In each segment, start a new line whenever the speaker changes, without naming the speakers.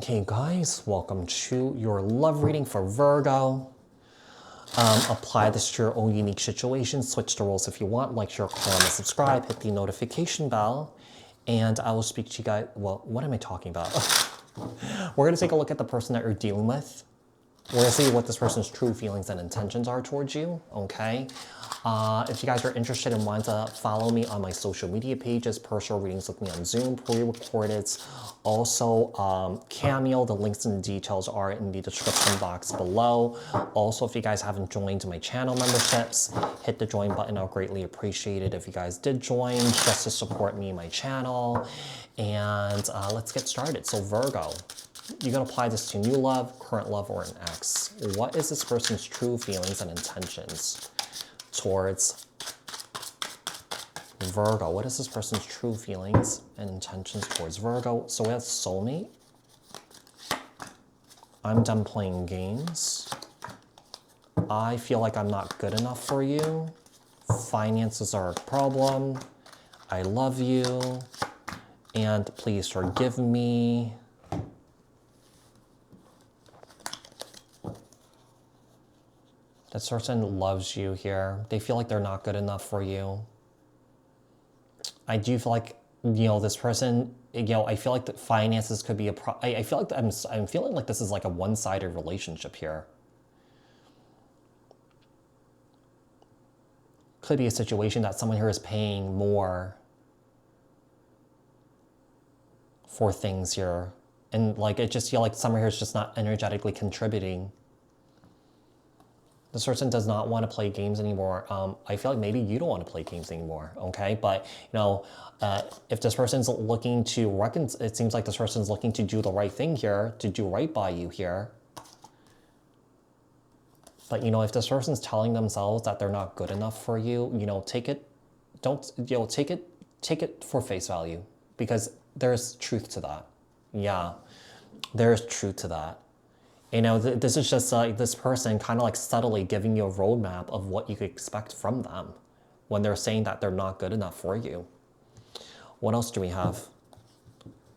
Hey guys, welcome to your love reading for Virgo. Apply this to your own unique situation. Switch the roles if you want. Like, share, comment, subscribe. Hit the notification bell. And I will speak to you guys. Well, what am I talking about? We're going to take a look at the person that you're dealing with. We're going to see what this person's true feelings and intentions are towards you, okay? If you guys are interested and want to follow me on my social media pages, personal readings with me on Zoom, pre-recorded, also Cameo, the links and the details are in the description box below. Also, if you guys haven't joined my channel memberships, hit the join button. I'll greatly appreciate it if you guys did join, just to support me and my channel. And let's get started. So Virgo, you're going to apply this to new love, current love, or an ex. What is this person's true feelings and intentions towards Virgo? What is this person's true feelings and intentions towards Virgo? So we have soulmate. I'm done playing games. I feel like I'm not good enough for you. Finances are a problem. I love you. And please forgive me. This person loves you here. They feel like they're not good enough for you. I do feel like, this person, I feel like the finances could be a I feel like I'm feeling like this is like a one-sided relationship here. Could be a situation that someone here is paying more for things here. And like, I just feel like someone here is just not energetically contributing. This person does not want to play games anymore. I feel like maybe you don't want to play games anymore, okay? But, if this person's looking to it seems like this person's looking to do the right thing here, to do right by you here. But, if this person's telling themselves that they're not good enough for you, take it, take it for face value, because there's truth to that. Yeah, there's truth to that. This is just like this person kind of like subtly giving you a roadmap of what you could expect from them when they're saying that they're not good enough for you. What else do we have?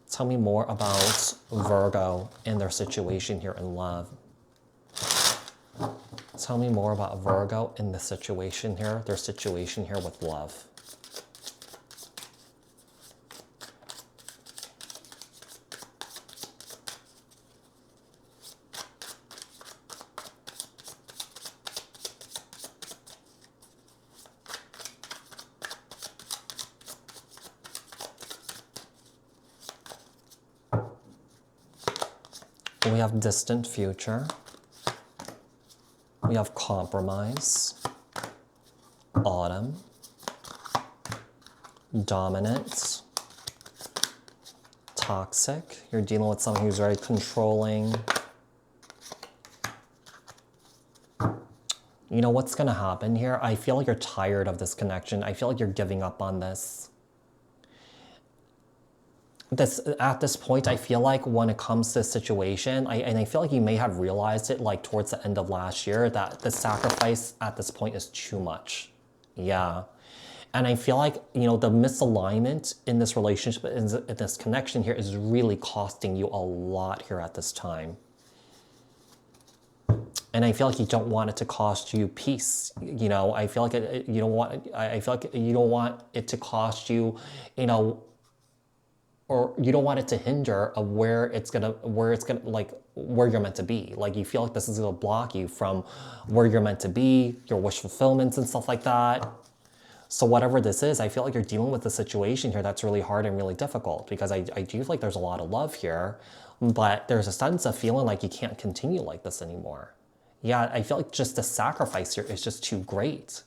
Tell me more about Virgo and their situation here in love. Tell me more about Virgo and the situation here, their situation here with love. We have distant future. We have compromise, autumn, dominant, toxic. You're dealing with someone who's very controlling. What's going to happen here? I feel like you're tired of this connection. I feel like you're giving up on this. At this point, I feel like when it comes to this situation, I feel like you may have realized it like towards the end of last year, that the sacrifice at this point is too much. Yeah. And I feel like, the misalignment in this relationship, in this connection here, is really costing you a lot here at this time. And I feel like you don't want it to cost you peace. I feel like you don't want it to cost you, or you don't want it to hinder of where you're meant to be. Like, you feel like this is going to block you from where you're meant to be, your wish fulfillments and stuff like that. So whatever this is, I feel like you're dealing with a situation here that's really hard and really difficult, because I do feel like there's a lot of love here, but there's a sense of feeling like you can't continue like this anymore. Yeah, I feel like just the sacrifice here is just too great.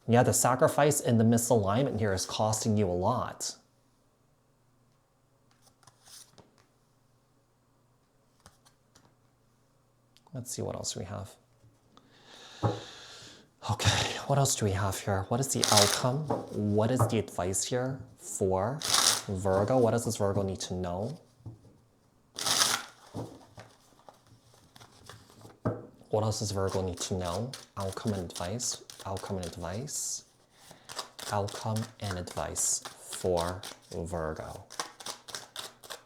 Yeah, the sacrifice and the misalignment here is costing you a lot. Let's see what else we have. Okay, what else do we have here? What is the outcome? What is the advice here for Virgo? What does this Virgo need to know? What else does Virgo need to know? Outcome and advice. Outcome and advice. Outcome and advice for Virgo.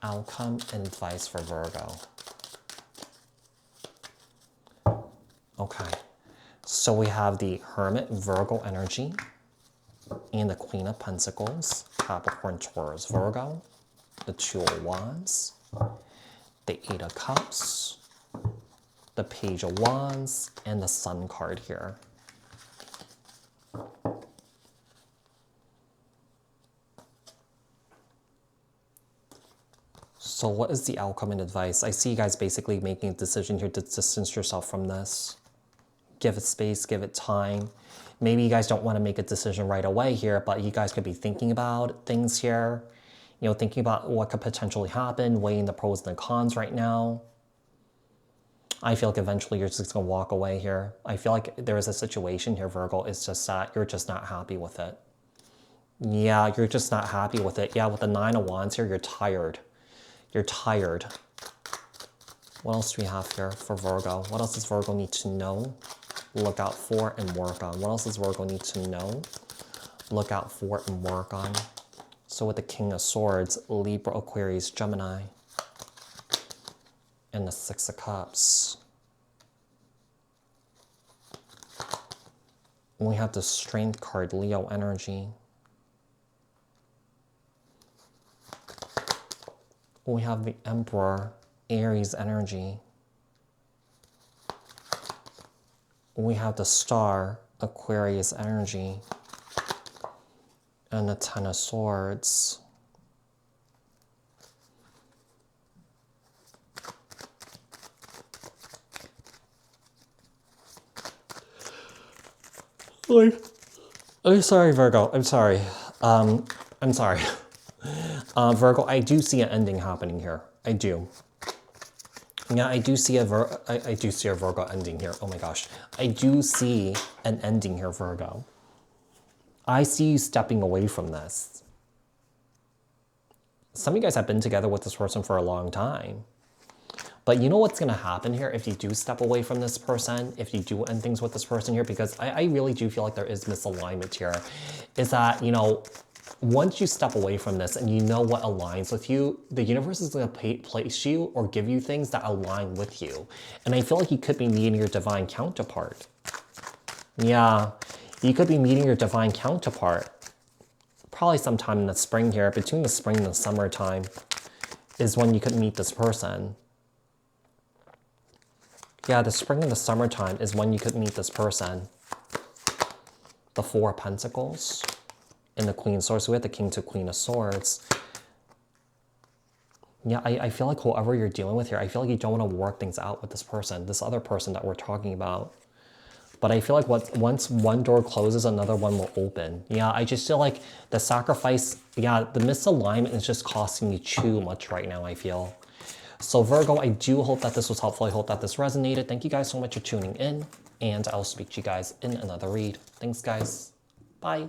outcome and advice for Virgo. Okay, so we have the Hermit, Virgo energy, and the Queen of Pentacles, Capricorn, Taurus, Virgo, the Two of Wands, the Eight of Cups, the Page of Wands, and the Sun card here. So what is the outcome and advice? I see you guys basically making a decision here to distance yourself from this. Give it space, give it time. Maybe you guys don't want to make a decision right away here, but you guys could be thinking about things here. You know, thinking about what could potentially happen, weighing the pros and the cons right now. I feel like eventually you're just going to walk away here. I feel like there is a situation here, Virgo, it's just that you're just not happy with it. Yeah, you're just not happy with it. Yeah, with the Nine of Wands here, you're tired. You're tired. What else do we have here for Virgo? What else does Virgo need to know, look out for, and work on? What else does Virgo need to know, look out for, and work on? So with the King of Swords, Libra, Aquarius, Gemini, and the Six of Cups. We have the Strength card, Leo energy. We have the Emperor, Aries energy. We have the Star, Aquarius energy. And the Ten of Swords. I'm sorry, Virgo. I'm sorry. I'm sorry. Virgo, I do see an ending happening here. I do. Yeah, I do see a Virgo ending here. Oh my gosh. I do see an ending here, Virgo. I see you stepping away from this. Some of you guys have been together with this person for a long time. But you know what's going to happen here if you do step away from this person, if you do end things with this person here, because I really do feel like there is misalignment here, is that, you know, once you step away from this and you know what aligns with you, the universe is going to place you or give you things that align with you. And I feel like you could be meeting your divine counterpart. Yeah, you could be meeting your divine counterpart. Probably sometime in the spring here, between the spring and the summertime is when you could meet this person. Yeah, the spring and the summertime is when you could meet this person. The Four of Pentacles and the Queen of Swords. So we have the King to Queen of Swords. Yeah, I feel like whoever you're dealing with here, I feel like you don't want to work things out with this person, this other person that we're talking about. But I feel like once one door closes, another one will open. Yeah, I just feel like the sacrifice, yeah, the misalignment is just costing you too much right now, I feel. So Virgo, I do hope that this was helpful. I hope that this resonated. Thank you guys so much for tuning in, and I'll speak to you guys in another read. Thanks, guys. Bye.